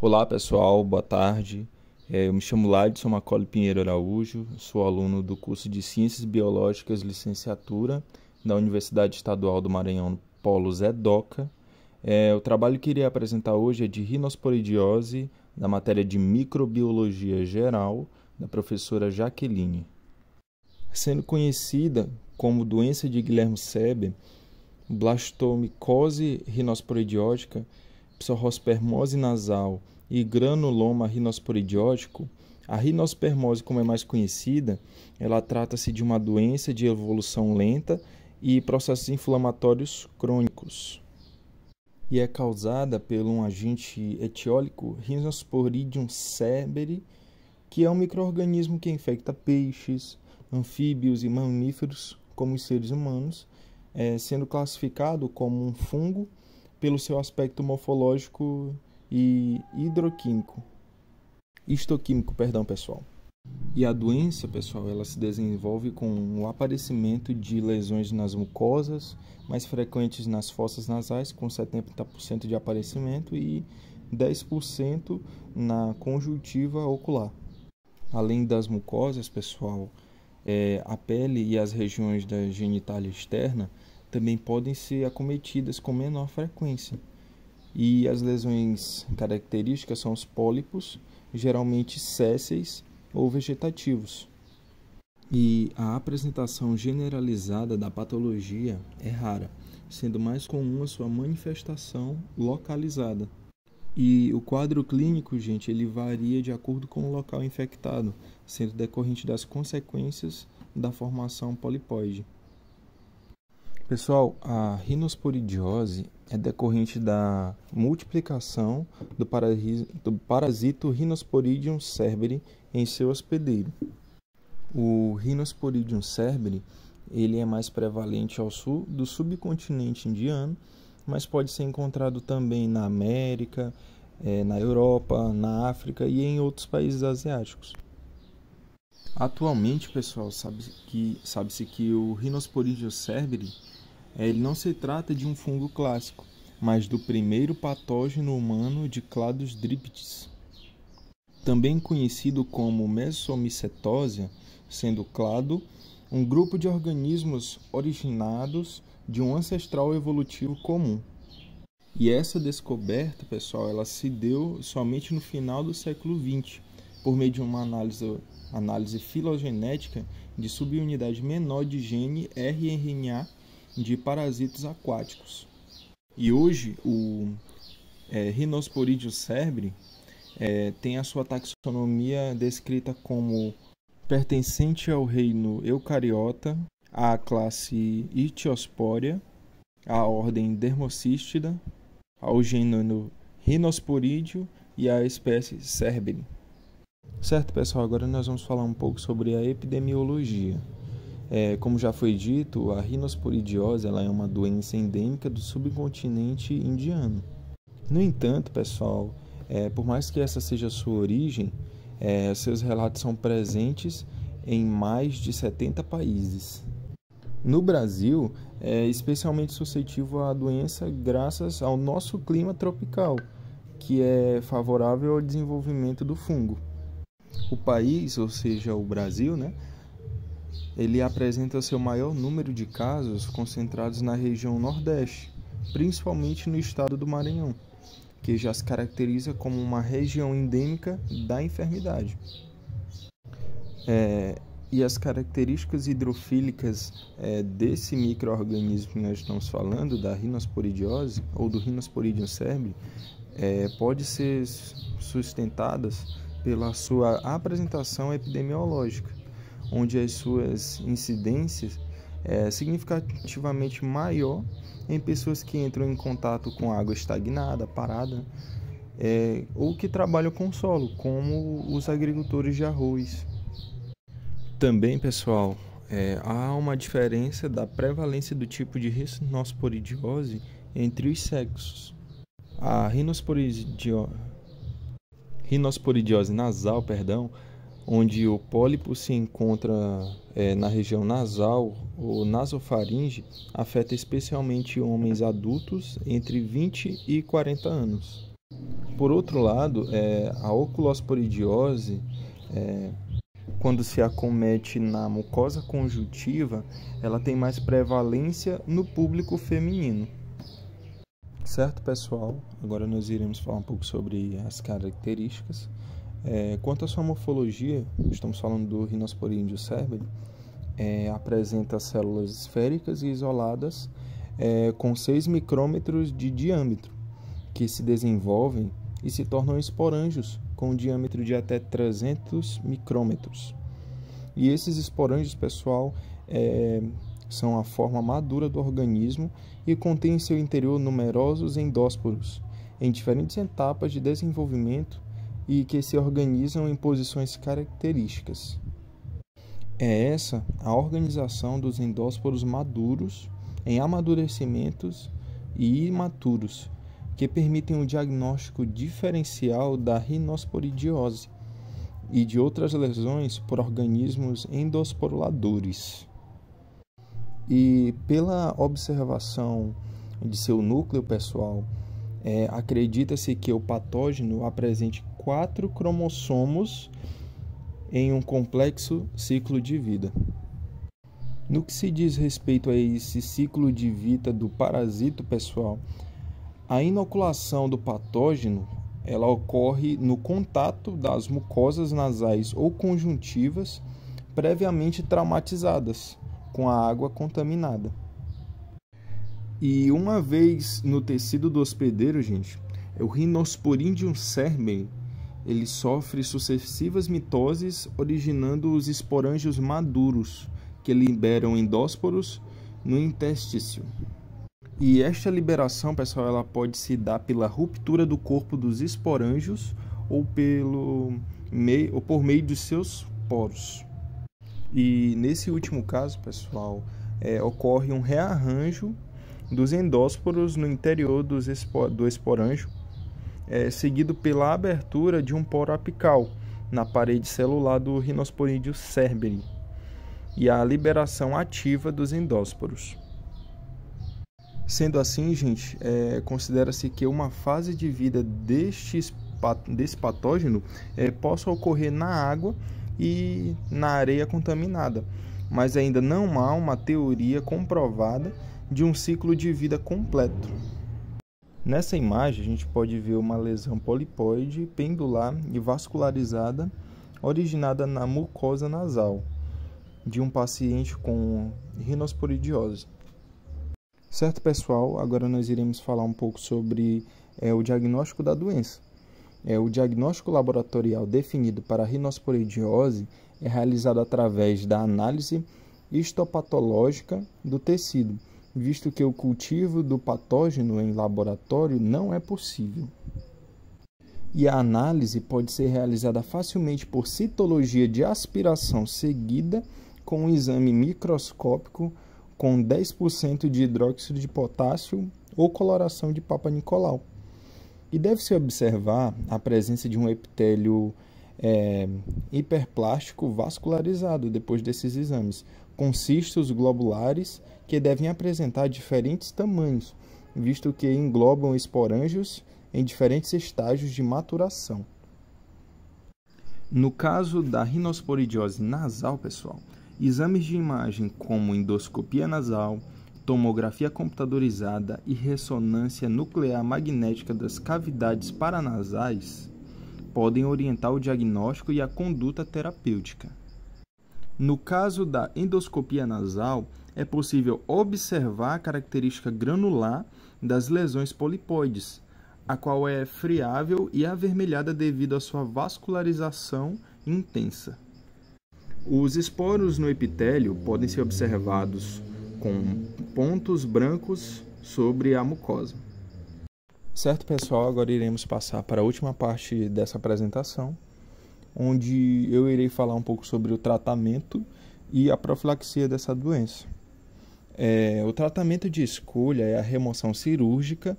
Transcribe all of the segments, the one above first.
Olá pessoal, boa tarde. Eu me chamo Laidson Macaulay Pinheiro Araújo, sou aluno do curso de Ciências Biológicas Licenciatura da Universidade Estadual do Maranhão, Polo Zedoca. O trabalho que irei apresentar hoje é de rinosporidiose, da matéria de Microbiologia Geral, da professora Jaqueline. Sendo conhecida como doença de Guilherme Seber, blastomicose rinosporidiótica, psorrospermose nasal e granuloma rinosporidiótico, a rinospermose, como é mais conhecida, ela trata-se de uma doença de evolução lenta e processos inflamatórios crônicos. E é causada por um agente etiólico, Rhinosporidium seberi, que é um micro-organismo que infecta peixes, anfíbios e mamíferos, como os seres humanos, sendo classificado como um fungo pelo seu aspecto morfológico e histoquímico, pessoal. E a doença, pessoal, ela se desenvolve com o aparecimento de lesões nas mucosas, mais frequentes nas fossas nasais, com 70% de aparecimento, e 10% na conjuntiva ocular. Além das mucosas, pessoal, a pele e as regiões da genitália externa também podem ser acometidas com menor frequência. E as lesões características são os pólipos, geralmente sésseis ou vegetativos. E a apresentação generalizada da patologia é rara, sendo mais comum a sua manifestação localizada. E o quadro clínico, gente, ele varia de acordo com o local infectado, sendo decorrente das consequências da formação polipoide. Pessoal, a rinosporidiose é decorrente da multiplicação do parasito Rhinosporidium seberi em seu hospedeiro. O Rhinosporidium seberi ele é mais prevalente ao sul do subcontinente indiano, mas pode ser encontrado também na América, na Europa, na África e em outros países asiáticos. Atualmente, pessoal, sabe-se que o Rhinosporidium seberi ele não se trata de um fungo clássico, mas do primeiro patógeno humano de Cladostríptes, também conhecido como Mesomycetósia, sendo clado um grupo de organismos originados de um ancestral evolutivo comum. E essa descoberta, pessoal, ela se deu somente no final do século XX, por meio de uma análise filogenética de subunidade menor de gene rRNA de parasitas aquáticos. E hoje o Rhinosporidium seberi tem a sua taxonomia descrita como pertencente ao reino Eucariota, à classe Ichthyospora, à ordem Dermocystida, ao gênero Rhinosporidium e à espécie Seberi. Certo, pessoal, agora nós vamos falar um pouco sobre a epidemiologia. Como já foi dito, a rinosporidiose ela é uma doença endêmica do subcontinente indiano. No entanto, pessoal, por mais que essa seja a sua origem, seus relatos são presentes em mais de 70 países. No Brasil, é especialmente suscetível à doença graças ao nosso clima tropical, que é favorável ao desenvolvimento do fungo. O país, ou seja, o Brasil, ele apresenta seu maior número de casos concentrados na região Nordeste, principalmente no estado do Maranhão, que já se caracteriza como uma região endêmica da enfermidade. E as características hidrofílicas desse micro-organismo que nós estamos falando, da rinosporidiose ou do Rhinosporidium seberi, podem ser sustentadas pela sua apresentação epidemiológica, onde as suas incidências é significativamente maior em pessoas que entram em contato com água estagnada, parada, ou que trabalham com solo, como os agricultores de arroz. Também, pessoal, há uma diferença da prevalência do tipo de rinosporidiose entre os sexos. A rinosporidiose nasal, onde o pólipo se encontra na região nasal ou nasofaringe, afeta especialmente homens adultos entre 20 e 40 anos. Por outro lado, a oculosporidiose, quando se acomete na mucosa conjuntiva, ela tem mais prevalência no público feminino. Certo, pessoal? Agora nós iremos falar um pouco sobre as características. Quanto à sua morfologia, estamos falando do Rhinosporídeo cerberi, apresenta células esféricas e isoladas com 6 micrômetros de diâmetro, que se desenvolvem e se tornam esporângios com um diâmetro de até 300 micrômetros. E esses esporângios, pessoal, são a forma madura do organismo e contêm em seu interior numerosos endósporos em diferentes etapas de desenvolvimento e que se organizam em posições características. É essa a organização dos endósporos maduros em amadurecimentos e imaturos, que permitem o diagnóstico diferencial da rhinosporidiose e de outras lesões por organismos endosporuladores. E pela observação de seu núcleo, pessoal, acredita-se que o patógeno apresente 4 cromossomos em um complexo ciclo de vida. No que se diz respeito a esse ciclo de vida do parasito, pessoal, a inoculação do patógeno ela ocorre no contato das mucosas nasais ou conjuntivas previamente traumatizadas com a água contaminada. E uma vez no tecido do hospedeiro, gente, o Rhinosporídeo cerberi, ele sofre sucessivas mitoses, originando os esporângios maduros, que liberam endósporos no interstício. E esta liberação, pessoal, ela pode se dar pela ruptura do corpo dos esporângios ou por meio de seus poros. E nesse último caso, pessoal, ocorre um rearranjo dos endósporos no interior do esporângio, seguido pela abertura de um poro apical na parede celular do Rhinosporídeo cerberi e a liberação ativa dos endósporos. Sendo assim, gente, considera-se que uma fase de vida desse patógeno possa ocorrer na água e na areia contaminada, mas ainda não há uma teoria comprovada de um ciclo de vida completo. Nessa imagem, a gente pode ver uma lesão polipoide, pendular e vascularizada originada na mucosa nasal de um paciente com rhinosporidiose. Certo, pessoal? Agora nós iremos falar um pouco sobre o diagnóstico da doença. O diagnóstico laboratorial definido para a rhinosporidiose é realizado através da análise histopatológica do tecido, visto que o cultivo do patógeno em laboratório não é possível. E a análise pode ser realizada facilmente por citologia de aspiração seguida com um exame microscópico com 10% de hidróxido de potássio ou coloração de Papa Nicolau. E deve-se observar a presença de um epitélio hiperplástico vascularizado depois desses exames, com cistos globulares que devem apresentar diferentes tamanhos, visto que englobam esporângios em diferentes estágios de maturação. No caso da rhinosporidiose nasal, pessoal, exames de imagem como endoscopia nasal, tomografia computadorizada e ressonância nuclear magnética das cavidades paranasais podem orientar o diagnóstico e a conduta terapêutica. No caso da endoscopia nasal, é possível observar a característica granular das lesões polipoides, a qual é friável e avermelhada devido à sua vascularização intensa. Os esporos no epitélio podem ser observados com pontos brancos sobre a mucosa. Certo, pessoal? Agora iremos passar para a última parte dessa apresentação, onde eu irei falar um pouco sobre o tratamento e a profilaxia dessa doença. O tratamento de escolha é a remoção cirúrgica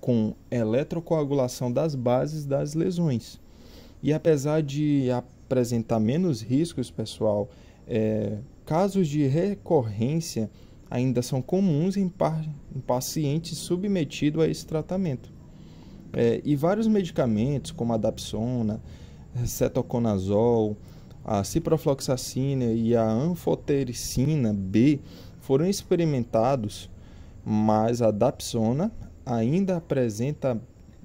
com eletrocoagulação das bases das lesões. E apesar de apresentar menos riscos, pessoal, casos de recorrência ainda são comuns em pacientes submetidos a esse tratamento. E vários medicamentos, como a dapsona, cetoconazol, a ciprofloxacina e a anfotericina B, foram experimentados, mas a dapsona ainda apresenta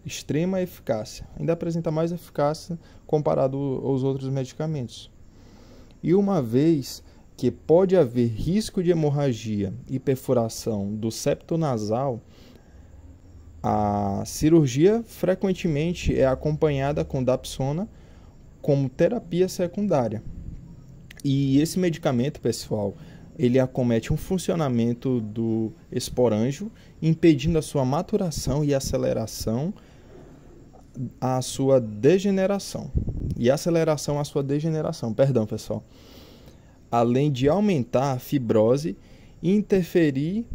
extrema eficácia, ainda apresenta mais eficácia comparado aos outros medicamentos. E uma vez que pode haver risco de hemorragia e perfuração do septo nasal, a cirurgia frequentemente é acompanhada com dapsona como terapia secundária. E esse medicamento, pessoal, ele acomete um funcionamento do esporângio, impedindo a sua maturação e aceleração à sua degeneração. Perdão, pessoal. Além de aumentar a fibrose e interferir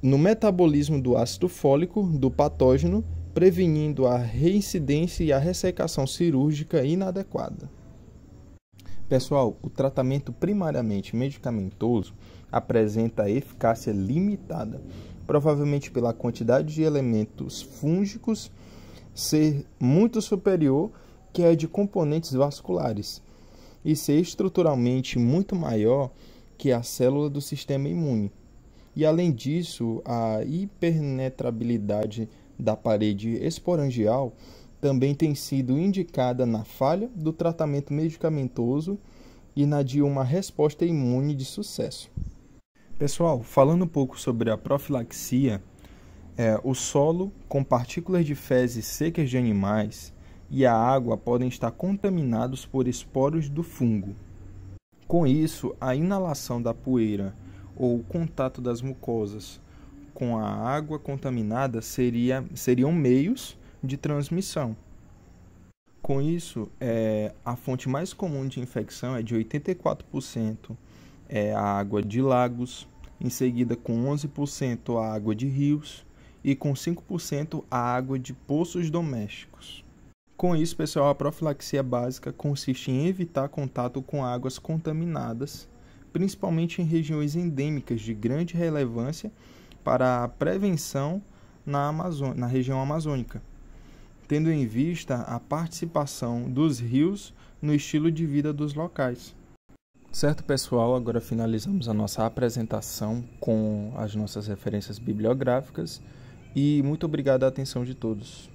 no metabolismo do ácido fólico do patógeno, prevenindo a reincidência e a ressecação cirúrgica inadequada. Pessoal, o tratamento primariamente medicamentoso apresenta eficácia limitada, provavelmente pela quantidade de elementos fúngicos ser muito superior que a de componentes vasculares e ser estruturalmente muito maior que a célula do sistema imune. E além disso, a hiperpenetrabilidade da parede esporangial também tem sido indicada na falha do tratamento medicamentoso e na de uma resposta imune de sucesso. Pessoal, falando um pouco sobre a profilaxia, o solo com partículas de fezes secas de animais e a água podem estar contaminados por esporos do fungo. Com isso, a inalação da poeira ou o contato das mucosas com a água contaminada seriam meios de transmissão. Com isso, a fonte mais comum de infecção é de 84% a água de lagos, em seguida com 11% a água de rios e com 5% a água de poços domésticos. Com isso, pessoal, a profilaxia básica consiste em evitar contato com águas contaminadas, principalmente em regiões endêmicas de grande relevância para a prevenção na região amazônica, tendo em vista a participação dos rios no estilo de vida dos locais. Certo, pessoal? Agora finalizamos a nossa apresentação com as nossas referências bibliográficas e muito obrigado à atenção de todos.